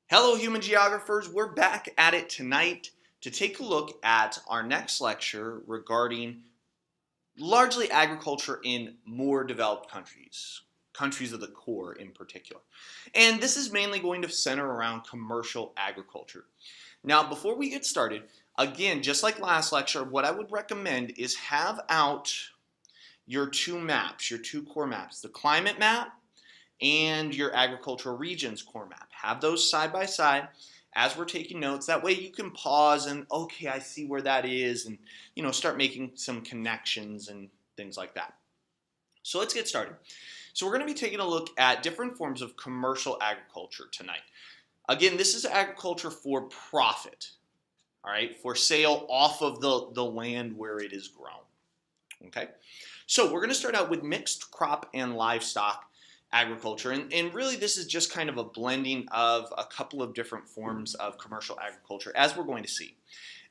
Hello, human geographers. We're back at it tonight to take a look at our next lecture regarding largely agriculture in more developed countries, countries of the core in particular. And this is mainly going to center around commercial agriculture. Now, before we get started, again, just like last lecture, what I would recommend is have out your two maps, your two core maps, the climate map and your agricultural regions core map. Have those side by side as we're taking notes. That way you can pause and, okay, I see where that is, and start making some connections and things like that. So let's get started. So we're going to be taking a look at different forms of commercial agriculture tonight. Again, this is agriculture for profit, all right, for sale off of the land where it is grown. Okay, so we're going to start out with mixed crop and livestock agriculture, and really this is just kind of a blending of a couple of different forms of commercial agriculture, as we're going to see.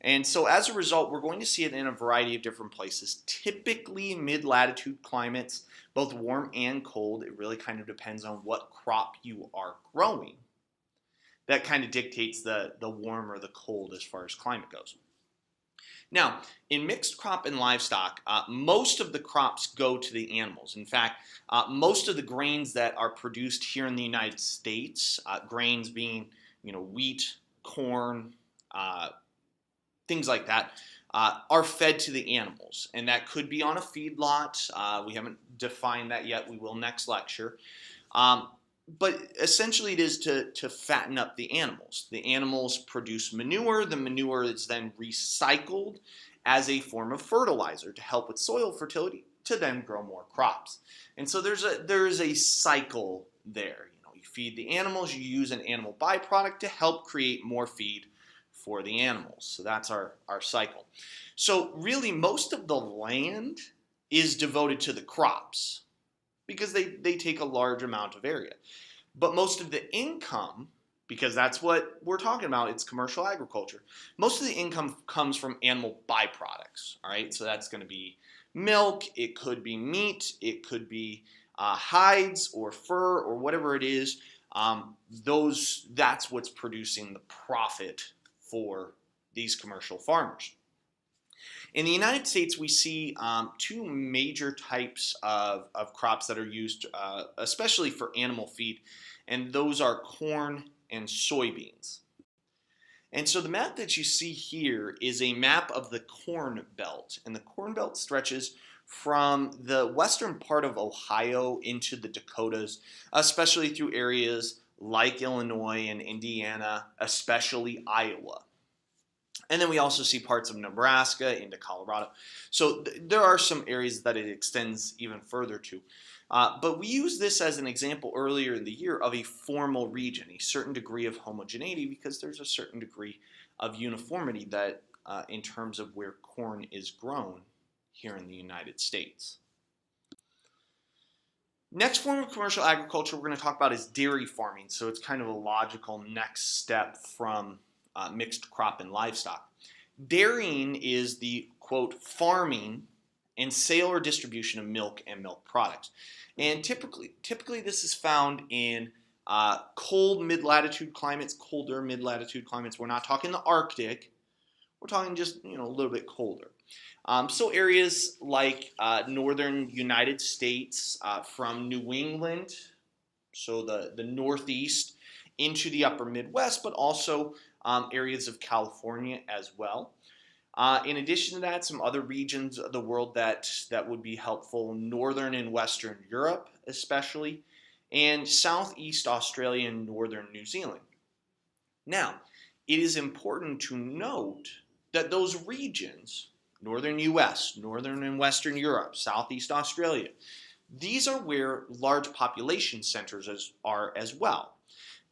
And so as a result, we're going to see it in a variety of different places, typically mid-latitude climates, both warm and cold. It really kind of depends on what crop you are growing. That kind of dictates the warm or the cold as far as climate goes. Now, in mixed crop and livestock, most of the crops go to the animals. In fact, most of the grains that are produced here in the United States, grains being, wheat, corn, things like that, are fed to the animals. And that could be on a feedlot. We haven't defined that yet. We will next lecture. But essentially it is to fatten up the animals. The animals produce manure. The manure is then recycled as a form of fertilizer to help with soil fertility to then grow more crops. And so there is a cycle there. You feed the animals, you use an animal byproduct to help create more feed for the animals. So that's our cycle. So really most of the land is devoted to the crops, because they take a large amount of area. But most of the income, because that's what we're talking about, it's commercial agriculture, most of the income comes from animal byproducts, all right? So that's going to be milk, it could be meat, it could be hides or fur or whatever it is. That's what's producing the profit for these commercial farmers. In the United States, we see two major types of crops that are used, especially for animal feed, and those are corn and soybeans. And so the map that you see here is a map of the Corn Belt, and the Corn Belt stretches from the western part of Ohio into the Dakotas, especially through areas like Illinois and Indiana, especially Iowa. And then we also see parts of Nebraska into Colorado. So there are some areas that it extends even further to. But we used this as an example earlier in the year of a formal region, a certain degree of homogeneity, because there's a certain degree of uniformity that in terms of where corn is grown here in the United States. Next form of commercial agriculture we're going to talk about is dairy farming. So it's kind of a logical next step from mixed crop and livestock. Dairying is the, quote, farming and sale or distribution of milk and milk products. And typically this is found in cold mid-latitude climates, colder mid-latitude climates. We're not talking the Arctic. We're talking just, a little bit colder. So areas like northern United States, from New England, so the Northeast, into the upper Midwest, but also areas of California as well. In addition to that, some other regions of the world that would be helpful: northern and western Europe especially, and southeast Australia and northern New Zealand. Now, it is important to note that those regions, northern US, northern and western Europe, southeast Australia, these are where large population centers are as well.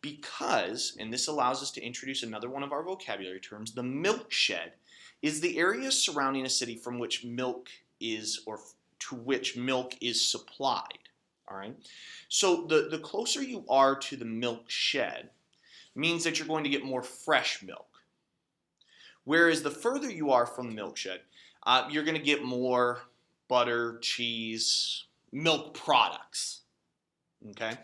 Because, and this allows us to introduce another one of our vocabulary terms, the milk shed is the area surrounding a city from which milk is, or to which milk is supplied. All right. So the closer you are to the milk shed means that you're going to get more fresh milk. Whereas the further you are from the milk shed, you're going to get more butter, cheese, milk products. Okay.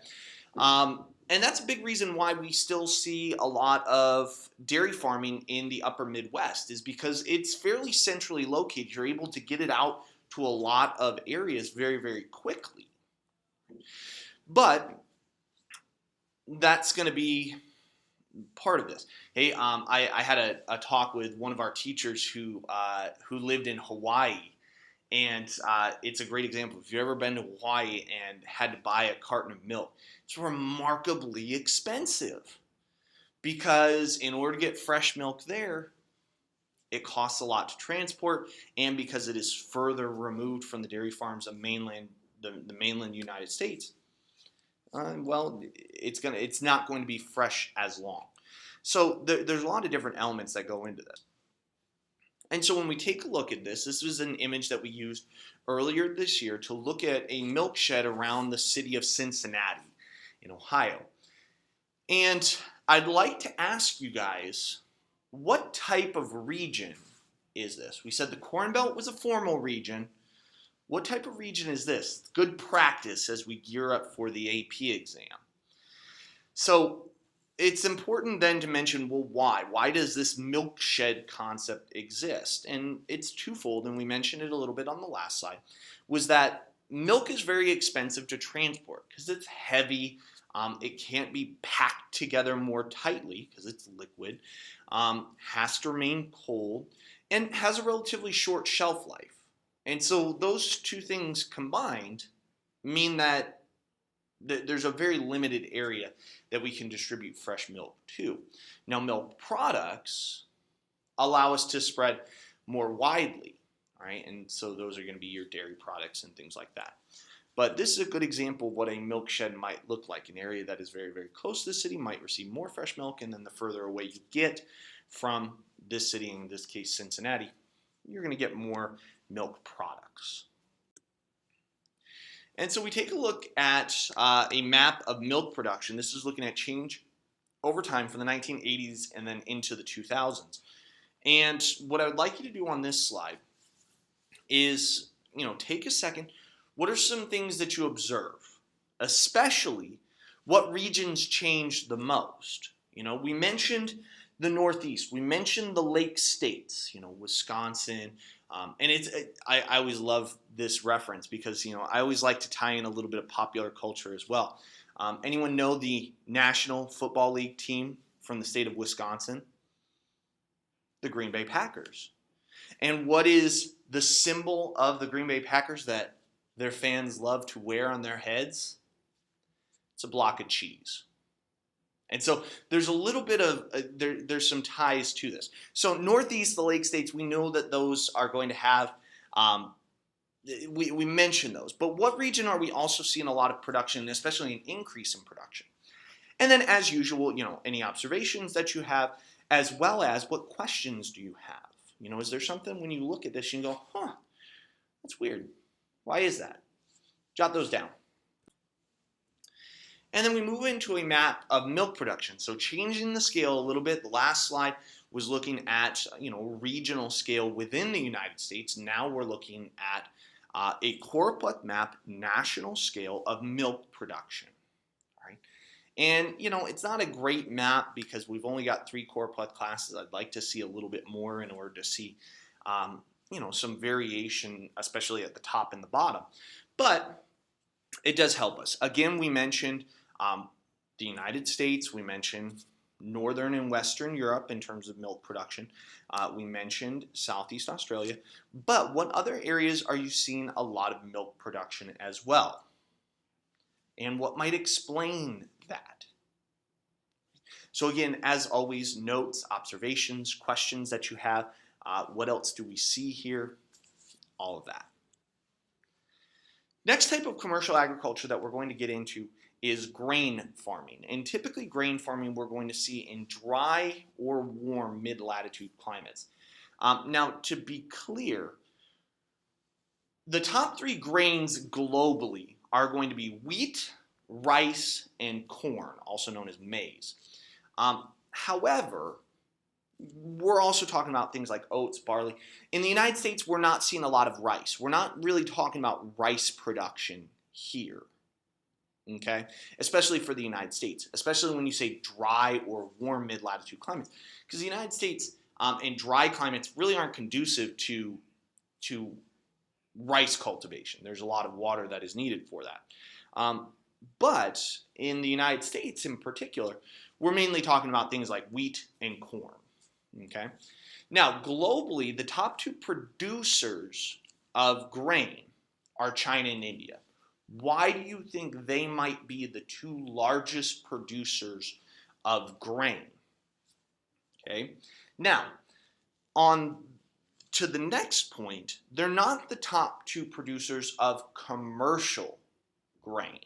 And that's a big reason why we still see a lot of dairy farming in the upper Midwest, is because it's fairly centrally located. You're able to get it out to a lot of areas very, very quickly. But that's going to be part of this. Hey, I had a talk with one of our teachers who lived in Hawaii, and it's a great example. If you've ever been to Hawaii and had to buy a carton of milk, it's remarkably expensive because in order to get fresh milk there, it costs a lot to transport, and because it is further removed from the dairy farms of the mainland United States, it's not going to be fresh as long. So there's a lot of different elements that go into this. And so when we take a look at this is an image that we used earlier this year to look at a milk shed around the city of Cincinnati in Ohio. And I'd like to ask you guys, what type of region is this? We said the Corn Belt was a formal region. What type of region is this? Good practice as we gear up for the AP exam. So it's important then to mention, well, why? Why does this milk shed concept exist? And it's twofold, and we mentioned it a little bit on the last slide, was that milk is very expensive to transport because it's heavy. It can't be packed together more tightly because it's liquid, has to remain cold, and has a relatively short shelf life. And so those two things combined mean that there's a very limited area that we can distribute fresh milk to. Now, milk products allow us to spread more widely, right? And so those are going to be your dairy products and things like that. But this is a good example of what a milk shed might look like. An area that is very, very close to the city might receive more fresh milk, and then the further away you get from this city, in this case Cincinnati, you're going to get more milk products. And so we take a look at a map of milk production. This is looking at change over time from the 1980s and then into the 2000s. And what I would like you to do on this slide is, take a second. What are some things that you observe? Especially, what regions changed the most? We mentioned the Northeast. We mentioned the Lake States, Wisconsin. And I always love this reference because, I always like to tie in a little bit of popular culture as well. Anyone know the National Football League team from the state of Wisconsin? The Green Bay Packers. And what is the symbol of the Green Bay Packers that their fans love to wear on their heads? It's a block of cheese. And so there's a little bit of, there's some ties to this. So Northeast, the Lake States, we know that those are going to have, we mentioned those. But what region are we also seeing a lot of production, especially an increase in production? And then as usual, any observations that you have, as well as what questions do you have? Is there something when you look at this and you go, that's weird. Why is that? Jot those down. And then we move into a map of milk production. So changing the scale a little bit. The last slide was looking at, regional scale within the United States. Now we're looking at a choropleth map, national scale of milk production. All right. And, it's not a great map because we've only got 3 choropleth classes. I'd like to see a little bit more in order to see, some variation, especially at the top and the bottom. But it does help us. Again, we mentioned the United States. We mentioned Northern and Western Europe in terms of milk production. We mentioned Southeast Australia. But what other areas are you seeing a lot of milk production as well? And what might explain that? So again, as always, notes, observations, questions that you have. What else do we see here? All of that. Next type of commercial agriculture that we're going to get into is grain farming. And typically grain farming we're going to see in dry or warm mid-latitude climates. Now, to be clear, the top 3 grains globally are going to be wheat, rice, and corn, also known as maize. However, we're also talking about things like oats, barley. In the United States, we're not seeing a lot of rice. We're not really talking about rice production here. okay? Especially for the United States, especially when you say dry or warm mid-latitude climates, because the United States and dry climates really aren't conducive to rice cultivation. There's a lot of water that is needed for that. But in the United States in particular, we're mainly talking about things like wheat and corn, okay? Now, globally, the top two producers of grain are China and India. Why do you think they might be the two largest producers of grain? Okay. Now, on to the next point, they're not the top two producers of commercial grain.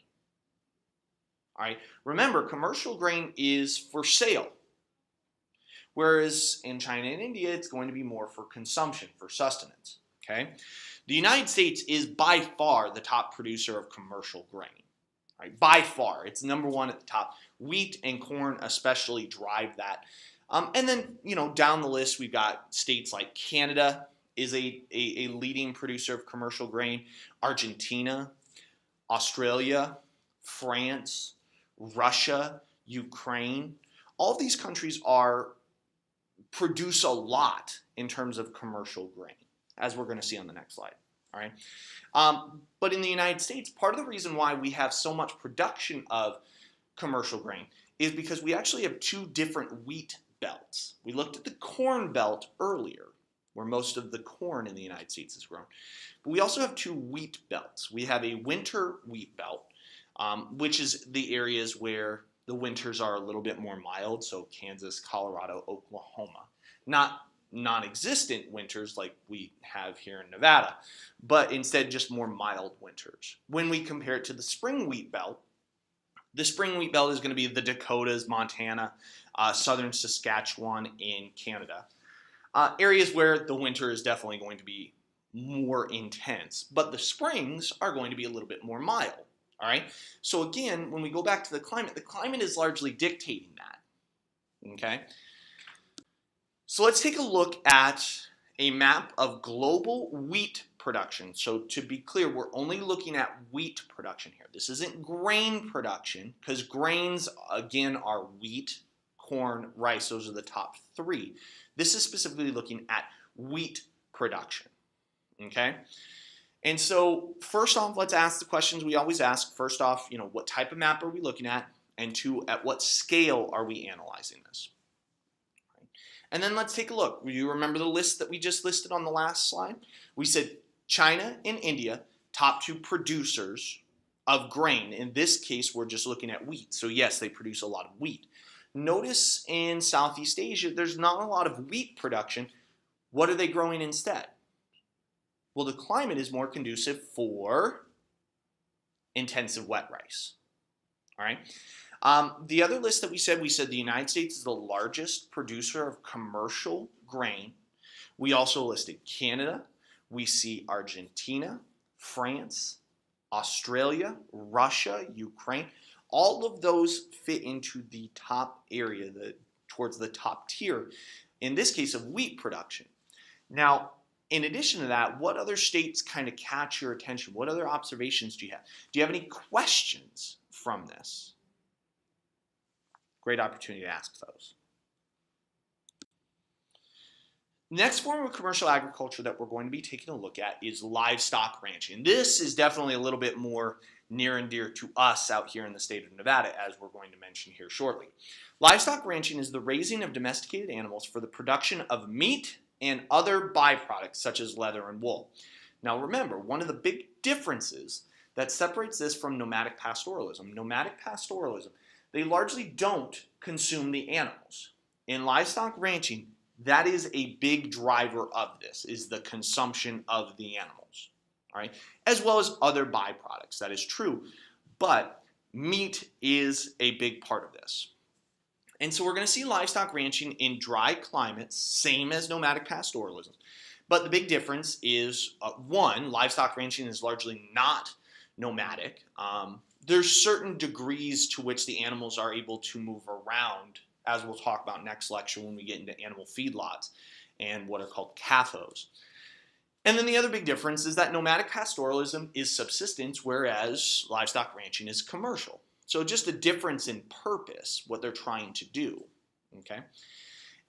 All right. Remember, commercial grain is for sale. Whereas in China and India, it's going to be more for consumption, for sustenance. Okay. The United States is by far the top producer of commercial grain. Right? By far. It's number one at the top. Wheat and corn especially drive that. And then, down the list, we've got states like Canada is a leading producer of commercial grain. Argentina, Australia, France, Russia, Ukraine. All of these countries produce a lot in terms of commercial grain, as we're going to see on the next slide. All right. But in the United States, part of the reason why we have so much production of commercial grain is because we actually have two different wheat belts. We looked at the corn belt earlier, where most of the corn in the United States is grown. But we also have two wheat belts. We have a winter wheat belt, which is the areas where the winters are a little bit more mild, so Kansas, Colorado, Oklahoma. Not non-existent winters like we have here in Nevada, but instead just more mild winters. When we compare it to the spring wheat belt, the spring wheat belt is going to be the Dakotas, Montana, southern Saskatchewan in Canada. Areas where the winter is definitely going to be more intense, but the springs are going to be a little bit more mild. All right. So again, when we go back to the climate is largely dictating that. Okay. So let's take a look at a map of global wheat production. So to be clear, we're only looking at wheat production here. This isn't grain production, because grains, again, are wheat, corn, rice. Those are the top three. This is specifically looking at wheat production. Okay. And so first off, let's ask the questions we always ask. First off, what type of map are we looking at? And two, at what scale are we analyzing this? Right. And then let's take a look. You remember the list that we just listed on the last slide? We said China and India, top two producers of grain. In this case, we're just looking at wheat. So yes, they produce a lot of wheat. Notice in Southeast Asia, there's not a lot of wheat production. What are they growing instead? Well, the climate is more conducive for intensive wet rice. All right. The other list that we said the United States is the largest producer of commercial grain. We also listed Canada. We see Argentina, France, Australia, Russia, Ukraine. All of those fit into the top area, towards the top tier, in this case of wheat production. Now, in addition to that, what other states kind of catch your attention? What other observations do you have? Do you have any questions from this? Great opportunity to ask those. Next form of commercial agriculture that we're going to be taking a look at is livestock ranching. This is definitely a little bit more near and dear to us out here in the state of Nevada, as we're going to mention here shortly. Livestock ranching is the raising of domesticated animals for the production of meat and other byproducts such as leather and wool. Now remember, one of the big differences that separates this from nomadic pastoralism. Nomadic pastoralism, they largely don't consume the animals. In livestock ranching, that is a big driver of this, is the consumption of the animals, all right? As well as other byproducts, that is true. But meat is a big part of this. And so we're going to see livestock ranching in dry climates, same as nomadic pastoralism. But the big difference is, one, livestock ranching is largely not nomadic. There's certain degrees to which the animals are able to move around, as we'll talk about next lecture when we get into animal feedlots and what are called CAFOs. And then the other big difference is that nomadic pastoralism is subsistence, whereas livestock ranching is commercial. So just a difference in purpose, what they're trying to do. Okay.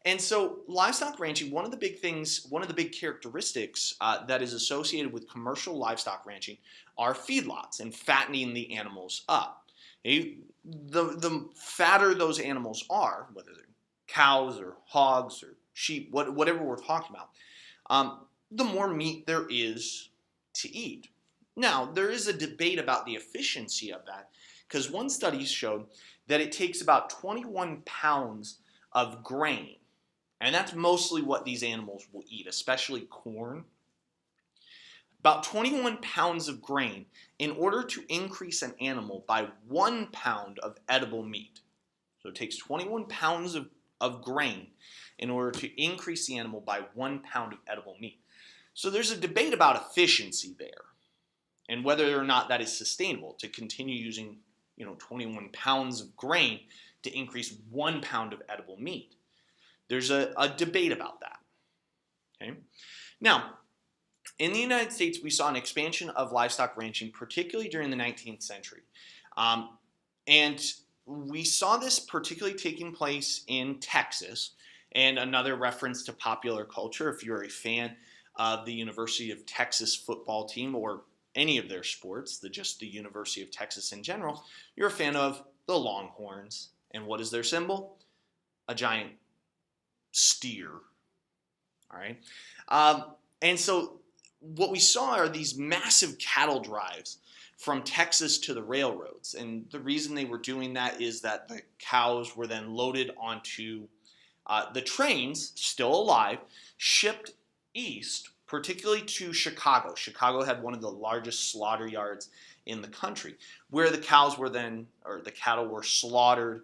And so livestock ranching, one of the big characteristics that is associated with commercial livestock ranching are feedlots and fattening the animals up. Okay? The fatter those animals are, whether they're cows or hogs or sheep, whatever we're talking about, the more meat there is to eat. Now, there is a debate about the efficiency of that, because one study showed that it takes about 21 pounds of grain, and that's mostly what these animals will eat, especially corn. About 21 pounds of grain in order to increase an animal by 1 pound of edible meat. So it takes 21 pounds of grain in order to increase the animal by 1 pound of edible meat. So there's a debate about efficiency there and whether or not that is sustainable to continue using 21 pounds of grain to increase 1 pound of edible meat. There's a debate about that. Okay? Now, in the United States, we saw an expansion of livestock ranching, particularly during the 19th century. And we saw this particularly taking place in Texas. And another reference to popular culture, if you're a fan of the University of Texas football team or any of their sports, just the University of Texas in general, you're a fan of the Longhorns. And what is their symbol? A giant steer. All right. And so what we saw are these massive cattle drives from Texas to the railroads. And the reason they were doing that is that the cows were then loaded onto the trains, still alive, shipped east, particularly to Chicago. Chicago had one of the largest slaughter yards in the country, where the cattle were slaughtered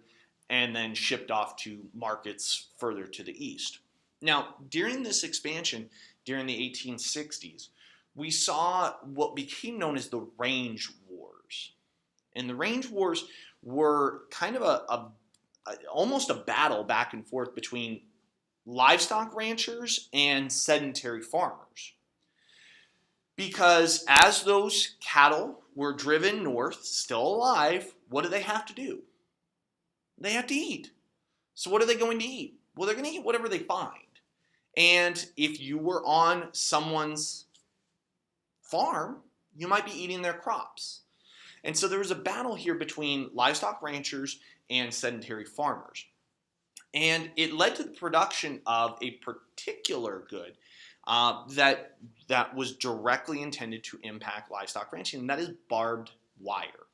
and then shipped off to markets further to the east. Now, during this expansion, during the 1860s, we saw what became known as the Range Wars. And the Range Wars were kind of almost a battle back and forth between livestock ranchers and sedentary farmers. Because as those cattle were driven north, still alive, what do they have to do? They have to eat. So what are they going to eat? Well, they're going to eat whatever they find. And if you were on someone's farm, you might be eating their crops. And so there was a battle here between livestock ranchers and sedentary farmers. And it led to the production of a particular good that was directly intended to impact livestock ranching, and that is barbed wire.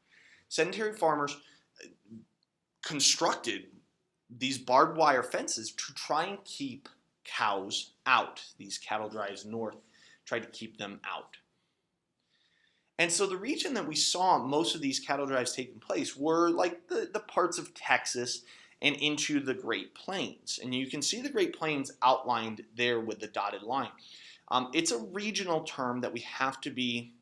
Sedentary farmers constructed these barbed wire fences to try and keep cows out. These cattle drives north tried to keep them out. And so the region that we saw most of these cattle drives taking place were like the parts of Texas and into the Great Plains. And you can see the Great Plains outlined there with the dotted line. It's a regional term that we have to be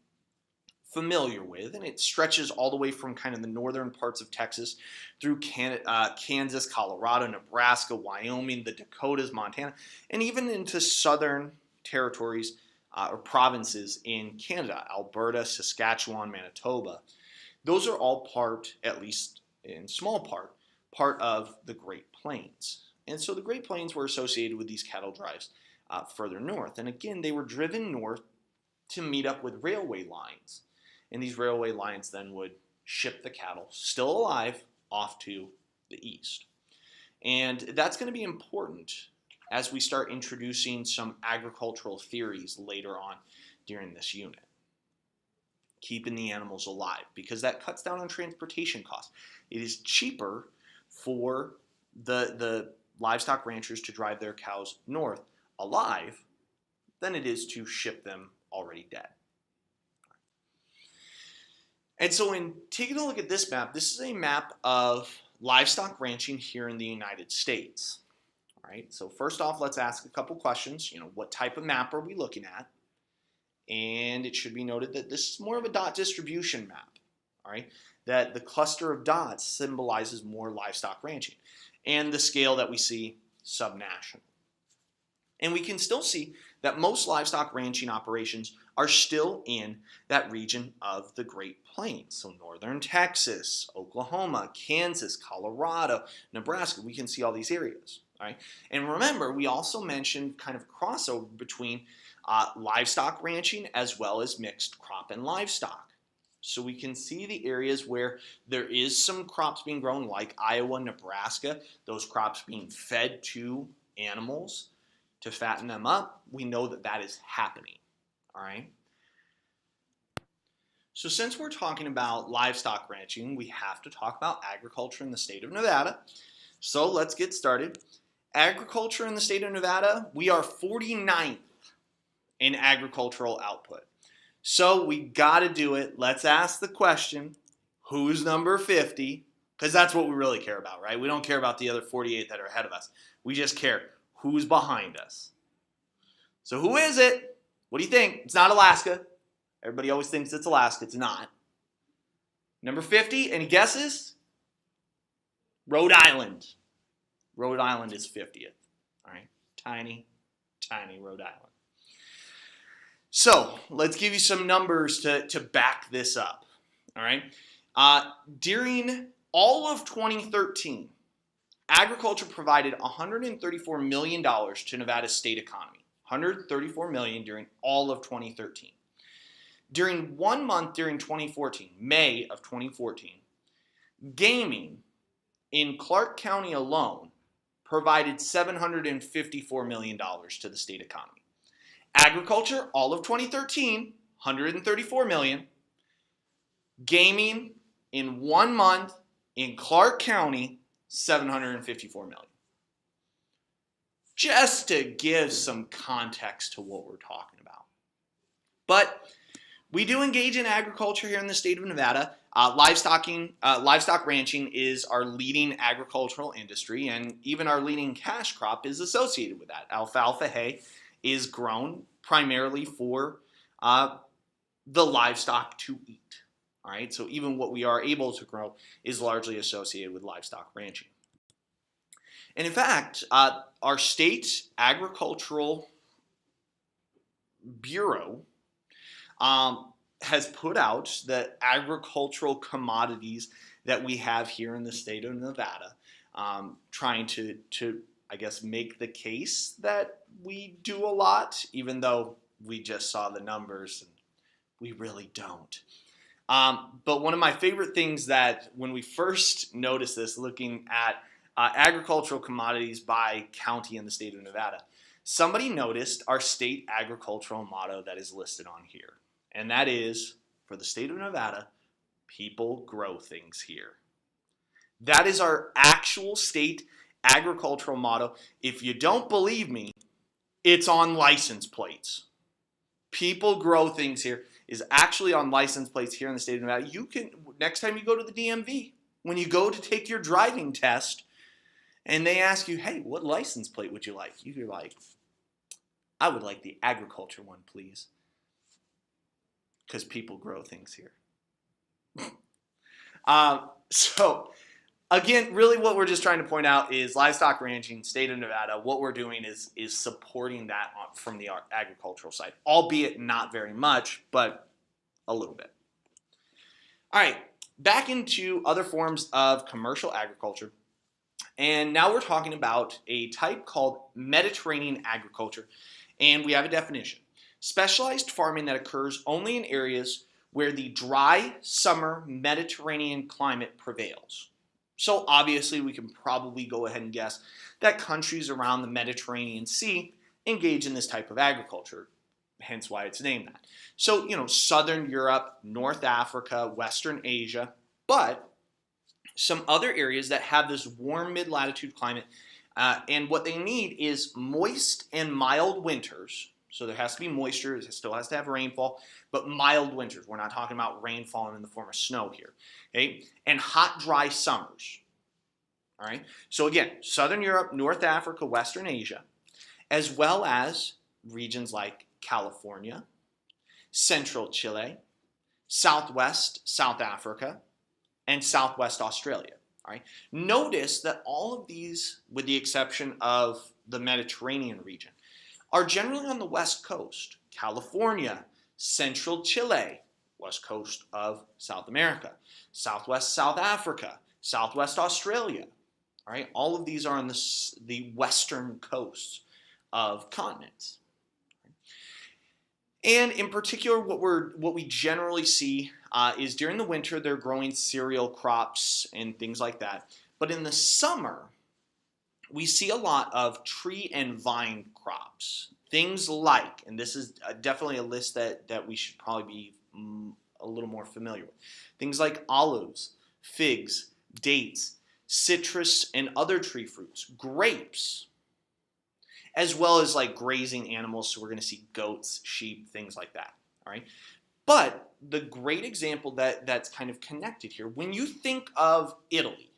familiar with, and it stretches all the way from kind of the northern parts of Texas through Kansas, Colorado, Nebraska, Wyoming, the Dakotas, Montana, and even into southern territories or provinces in Canada, Alberta, Saskatchewan, Manitoba. Those are all part, at least in small part of the Great Plains. And so the Great Plains were associated with these cattle drives further north. And again, they were driven north to meet up with railway lines. And these railway lines then would ship the cattle, still alive, off to the east. And that's going to be important as we start introducing some agricultural theories later on during this unit. Keeping the animals alive, because that cuts down on transportation costs. It is cheaper for the livestock ranchers to drive their cows north alive than it is to ship them already dead. And so in taking a look at this map, this is a map of livestock ranching here in the United States. All right, so first off, let's ask a couple questions. What type of map are we looking at? And it should be noted that this is more of a dot distribution map. All right, that the cluster of dots symbolizes more livestock ranching, and the scale that we see subnational. And we can still see that most livestock ranching operations are still in that region of the Great Plains. So northern Texas, Oklahoma, Kansas, Colorado, Nebraska, we can see all these areas. All right? And remember, we also mentioned kind of crossover between livestock ranching as well as mixed crop and livestock. So we can see the areas where there is some crops being grown, like Iowa, Nebraska, those crops being fed to animals to fatten them up. We know that that is happening, all right? So since we're talking about livestock ranching, we have to talk about agriculture in the state of Nevada. So let's get started. Agriculture in the state of Nevada, we are 49th in agricultural output. So we got to do it. Let's ask the question, who's number 50? Because that's what we really care about, right? We don't care about the other 48 that are ahead of us. We just care who's behind us. So who is it? What do you think? It's not Alaska. Everybody always thinks it's Alaska. It's not. Number 50, any guesses? Rhode Island. Rhode Island is 50th. All right, tiny, tiny Rhode Island. So let's give you some numbers to back this up, all right? During all of 2013, agriculture provided $134 million to Nevada's state economy, $134 million during all of 2013. During 1 month during 2014, May of 2014, gaming in Clark County alone provided $754 million to the state economy. Agriculture, all of 2013, $134 million. Gaming in 1 month in Clark County, $754 million. Just to give some context to what we're talking about. But we do engage in agriculture here in the state of Nevada. Livestock ranching is our leading agricultural industry, and even our leading cash crop is associated with that. Alfalfa hay is grown primarily for the livestock to eat. All right, so even what we are able to grow is largely associated with livestock ranching. And in fact, our state agricultural bureau has put out the agricultural commodities that we have here in the state of Nevada, trying to I guess, make the case that we do a lot, even though we just saw the numbers and we really don't. But one of my favorite things that when we first noticed this, looking at agricultural commodities by county in the state of Nevada, somebody noticed our state agricultural motto that is listed on here. And that is, for the state of Nevada, people grow things here. That is our actual state agricultural motto. If you don't believe me, it's on license plates. People grow things here is actually on license plates here in the state of Nevada. You can, next time you go to the DMV, when you go to take your driving test and they ask you, hey, what license plate would you like? You're like, I would like the agriculture one, please. Because people grow things here. So again, really what we're just trying to point out is livestock ranching, state of Nevada, what we're doing is supporting that from the agricultural side, albeit not very much, but a little bit. All right, back into other forms of commercial agriculture. And now we're talking about a type called Mediterranean agriculture, and we have a definition. Specialized farming that occurs only in areas where the dry summer Mediterranean climate prevails. So obviously we can probably go ahead and guess that countries around the Mediterranean Sea engage in this type of agriculture, hence why it's named that. So, Southern Europe, North Africa, Western Asia, but some other areas that have this warm mid-latitude climate, and what they need is moist and mild winters. So there has to be moisture, it still has to have rainfall, but mild winters. We're not talking about rain falling in the form of snow here, okay? And hot, dry summers, all right? So again, Southern Europe, North Africa, Western Asia, as well as regions like California, Central Chile, Southwest South Africa, and Southwest Australia, all right? Notice that all of these, with the exception of the Mediterranean region, are generally on the west coast. California, central Chile, west coast of South America, southwest South Africa, southwest Australia. All right, all of these are on the western coasts of continents. And in particular, what we generally see is during the winter they're growing cereal crops and things like that. But in the summer, we see a lot of tree and vine crops. Things like, and this is definitely a list that we should probably be a little more familiar with. Things like olives, figs, dates, citrus and other tree fruits, grapes, as well as like grazing animals. So we're going to see goats, sheep, things like that. All right. But the great example that's kind of connected here, when you think of Italy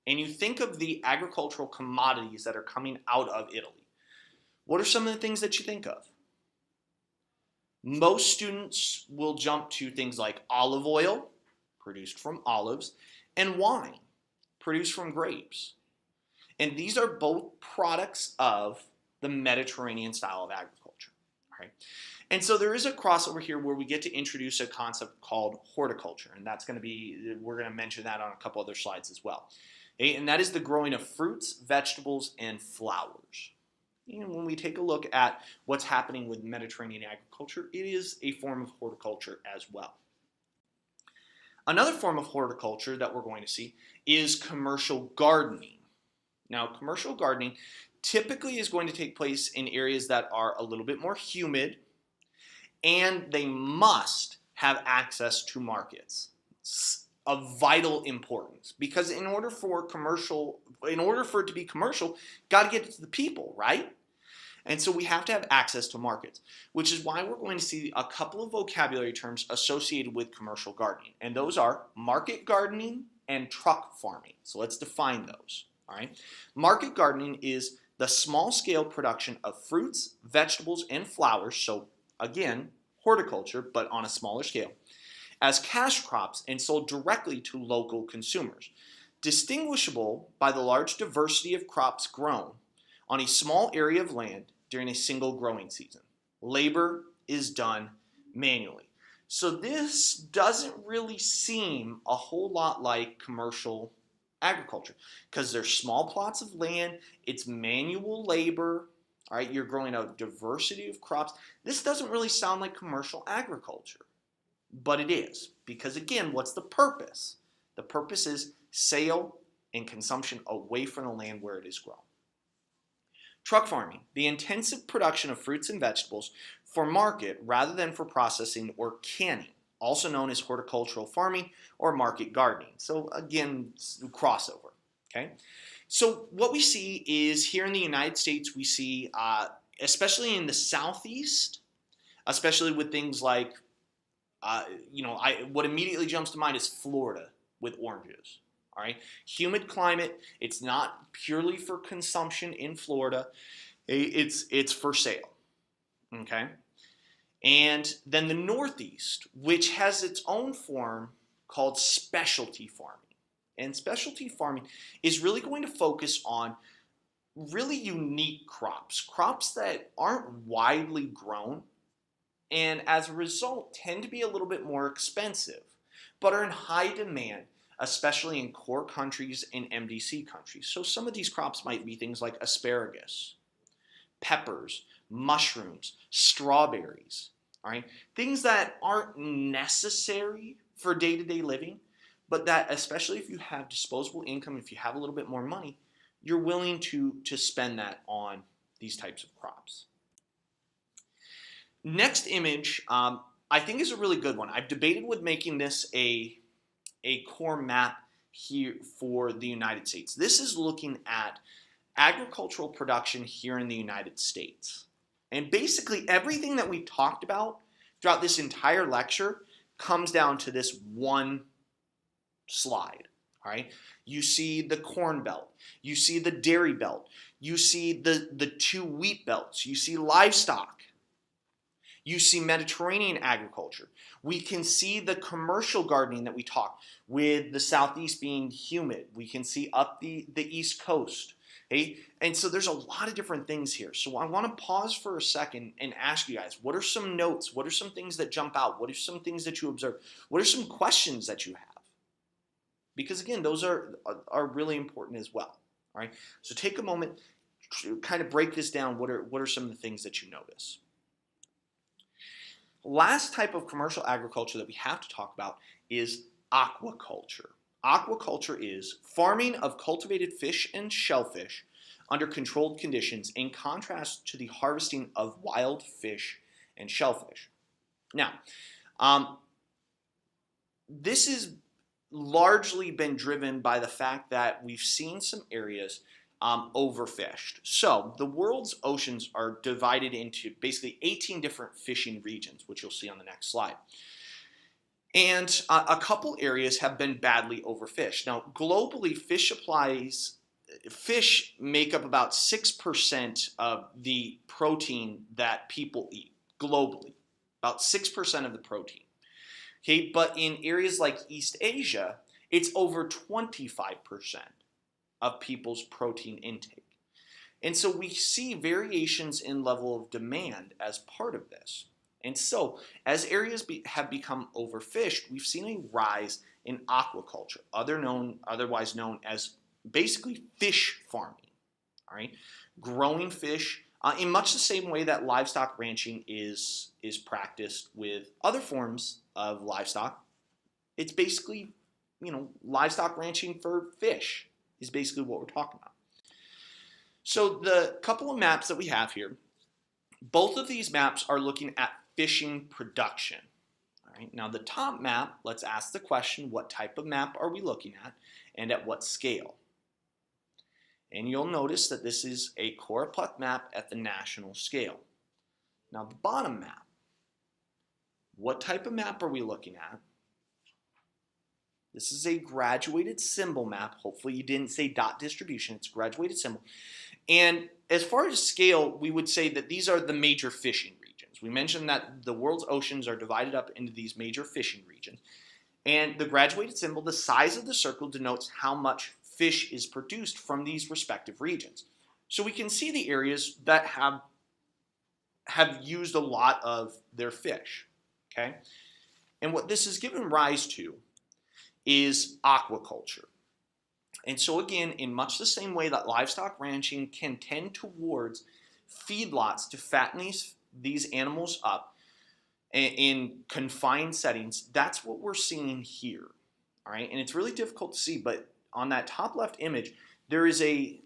and you think of the agricultural commodities that are coming out of Italy, what are some of the things that you think of? Most students will jump to things like olive oil, produced from olives, and wine, produced from grapes. And these are both products of the Mediterranean style of agriculture. All right? And so there is a crossover here where we get to introduce a concept called horticulture. And that's going to be, we're going to mention that on a couple other slides as well. Okay? And that is the growing of fruits, vegetables, and flowers. And when we take a look at what's happening with Mediterranean agriculture, it is a form of horticulture as well. Another form of horticulture that we're going to see is commercial gardening. Now, commercial gardening typically is going to take place in areas that are a little bit more humid, and they must have access to markets. It's of vital importance, because in order for it to be commercial, got to get it to the people, right? And so we have to have access to markets, which is why we're going to see a couple of vocabulary terms associated with commercial gardening. And those are market gardening and truck farming. So let's define those. All right. Market gardening is the small-scale production of fruits, vegetables, and flowers. So again, horticulture, but on a smaller scale, as cash crops and sold directly to local consumers. Distinguishable by the large diversity of crops grown on a small area of land during a single growing season. Labor is done manually. So this doesn't really seem a whole lot like commercial agriculture, because there's small plots of land, it's manual labor, all right, you're growing a diversity of crops. This doesn't really sound like commercial agriculture, but it is, because again, what's the purpose? The purpose is sale and consumption away from the land where it is grown. Truck farming, the intensive production of fruits and vegetables for market rather than for processing or canning, also known as horticultural farming or market gardening. So again, crossover, okay? So what we see is here in the United States, we see, especially in the Southeast, especially with things like, what immediately jumps to mind is Florida with oranges. All right, humid climate. It's not purely for consumption in Florida. It's for sale. Okay, and then the Northeast, which has its own form called specialty farming. And specialty farming is really going to focus on really unique crops that aren't widely grown, and as a result tend to be a little bit more expensive, but are in high demand, especially in core countries and MDC countries. So some of these crops might be things like asparagus, peppers, mushrooms, strawberries, all right? Things that aren't necessary for day-to-day living, but that, especially if you have disposable income, if you have a little bit more money, you're willing to spend that on these types of crops. Next image, I think is a really good one. I've debated with making this a core map here for the United States. This is looking at agricultural production here in the United States. And basically everything that we talked about throughout this entire lecture comes down to this one slide. All right. You see the corn belt, you see the dairy belt, you see the two wheat belts, you see livestock, you see Mediterranean agriculture. We can see the commercial gardening that we talked with the Southeast being humid. We can see up the East Coast Okay? And so there's a lot of different things here. So I want to pause for a second and ask you guys, what are some notes? What are some things that jump out? What are some things that you observe? What are some questions that you have? Because again, those are really important as well. All right. So take a moment to kind of break this down. What are some of the things that you notice? Last type of commercial agriculture that we have to talk about is aquaculture. Aquaculture is farming of cultivated fish and shellfish under controlled conditions in contrast to the harvesting of wild fish and shellfish. Now, this has largely been driven by the fact that we've seen some areas overfished. So the world's oceans are divided into basically 18 different fishing regions, which you'll see on the next slide. And a couple areas have been badly overfished. Now, globally, fish make up about 6% of the protein that people eat globally, about 6% of the protein. Okay, but in areas like East Asia, it's over 25% of people's protein intake. And so we see variations in level of demand as part of this. And so as areas have become overfished, we've seen a rise in aquaculture, otherwise known as basically fish farming. All right, growing fish in much the same way that livestock ranching is practiced with other forms of livestock. It's basically, livestock ranching for fish is basically what we're talking about. So the couple of maps that we have here, both of these maps are looking at fishing production. All right. Now the top map, let's ask the question, what type of map are we looking at and at what scale? And you'll notice that this is a Choropleth map at the national scale. Now the bottom map, what type of map are we looking at? This is a graduated symbol map. Hopefully you didn't say dot distribution. It's a graduated symbol. And as far as scale, we would say that these are the major fishing regions. We mentioned that the world's oceans are divided up into these major fishing regions. And the graduated symbol, the size of the circle, denotes how much fish is produced from these respective regions. So we can see the areas that have used a lot of their fish. Okay? And what this has given rise to is aquaculture. And so again, in much the same way that livestock ranching can tend towards feedlots to fatten these animals up in confined settings, that's what we're seeing here. All right, and it's really difficult to see, but on that top left image, there's a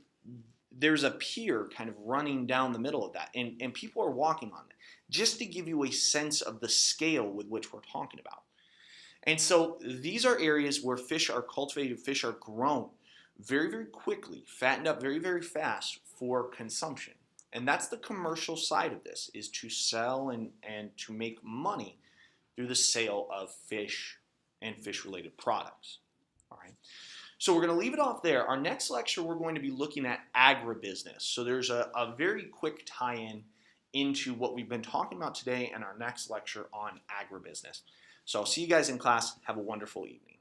pier kind of running down the middle of that, and people are walking on it, just to give you a sense of the scale with which we're talking about. And so these are areas where fish are cultivated, fish are grown very, very quickly, fattened up very, very fast for consumption. And that's the commercial side of this, is to sell and to make money through the sale of fish and fish-related products. All right. So we're going to leave it off there. Our next lecture, we're going to be looking at agribusiness. So there's a very quick tie-in into what we've been talking about today in our next lecture on agribusiness. So I'll see you guys in class. Have a wonderful evening.